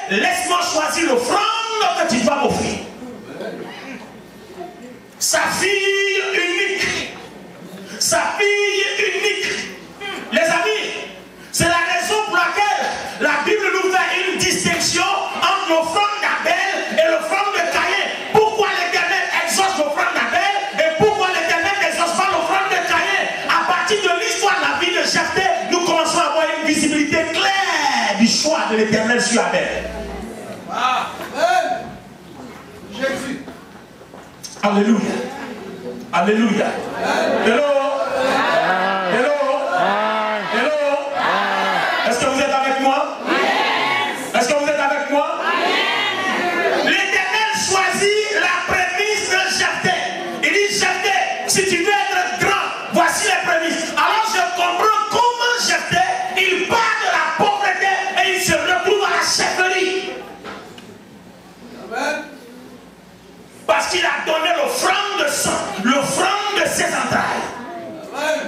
Laisse-moi choisir l'offrande que tu vas m'offrir. gloire de l'Éternel sur Abel. Amen. Jésus. Alléluia. Alléluia. Hello. Hello. Hello. Est-ce que vous êtes avec moi? Est-ce que vous êtes avec moi? L'Éternel choisit la prémisse de Jephthé. Il dit, Jephthé, si tu veux être grand, voici les prémices. Alors je comprends comment Jephthé, il part de la pauvreté et il se retrouve à la chefferie. Amen. Parce qu'il a donné l'offrande de sang, l'offrande de ses entrailles. Amen.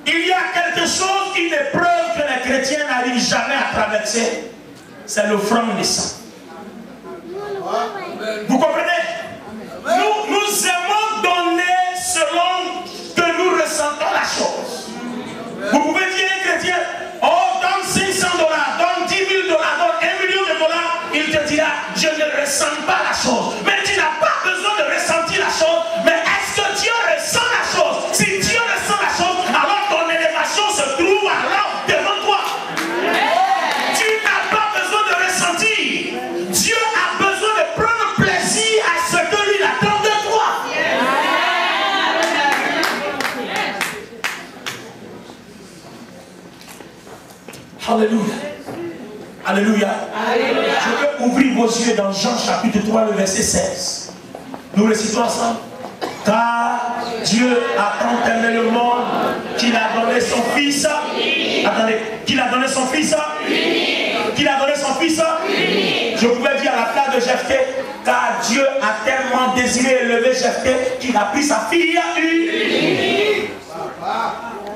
Il y a quelque chose, une épreuve que les chrétiens n'arrivent jamais à traverser. C'est l'offrande de sang. Vous comprenez? Nous aimons donner selon que nous ressentons la chose. Vous pouvez dire à un chrétien, oh, donne 500 $, donne 10 000 $, donne 1 million de dollars. Il te dira, je ne ressens pas la chose. Mais tu n'as pas besoin de ressentir la chose. Mais est-ce que Dieu ressent la chose? Si Dieu ressent la chose, alors ton élévation se trouve alors devant toi. Tu n'as pas besoin de ressentir. Dieu a besoin de prendre plaisir à ce que lui attend de toi. Alléluia. Alléluia. Je veux ouvrir vos yeux dans Jean chapitre 3, le verset 16. Nous récitons ensemble. Car Dieu a tant aimé le monde qu'il a donné son Fils. Attendez, qu'il a donné son Fils. Qu'il a donné son Fils. Je pouvais dire à la place de Jephthé, car Dieu a tellement désiré élever Jephthé qu'il a pris sa fille unique.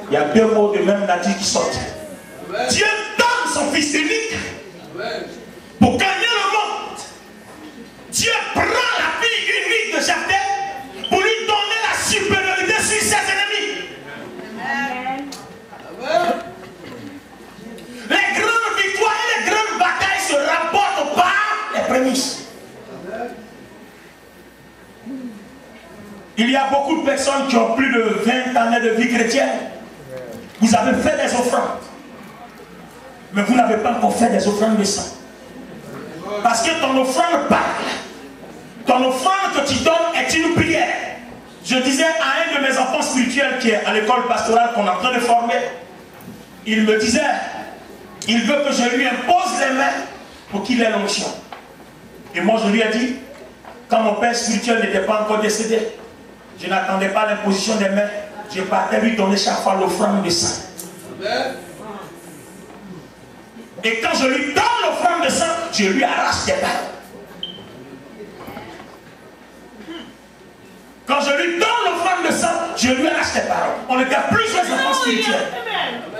Il y a deux mots de même nature qui sortent. Dieu donne son Fils unique pour gagner le monde. Dieu prend la fille unique de Jephthé pour lui donner la supériorité sur ses ennemis. Les grandes victoires et les grandes batailles se rapportent par les prémices. Il y a beaucoup de personnes qui ont plus de 20 années de vie chrétienne. Vous avez fait des offrandes, mais vous n'avez pas encore fait des offrandes de sang. Parce que ton offrande parle. Ton offrande que tu donnes est une prière. Je disais à un de mes enfants spirituels qui est à l'école pastorale qu'on est en train de former, il me disait, il veut que je lui impose les mains pour qu'il ait l'onction. Et moi je lui ai dit, quand mon père spirituel n'était pas encore décédé, je n'attendais pas l'imposition des mains, je partais lui donner chaque fois l'offrande de sang. Et quand je lui donne l'offrande de sang, je lui arrache des balles. Quand je lui donne l'offrande de sang, je lui arrache des paroles. On était plusieurs enfants spirituels.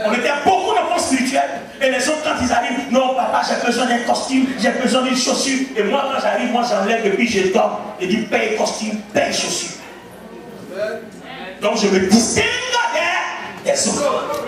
On était beaucoup d'enfants spirituels. Et les autres, quand ils arrivent, non, papa, j'ai besoin d'un costume, j'ai besoin d'une chaussure. Et moi, quand j'arrive, moi, j'enlève et puis je donne. Et dis, paye costume, paye chaussure. Donc, je me distingue des autres.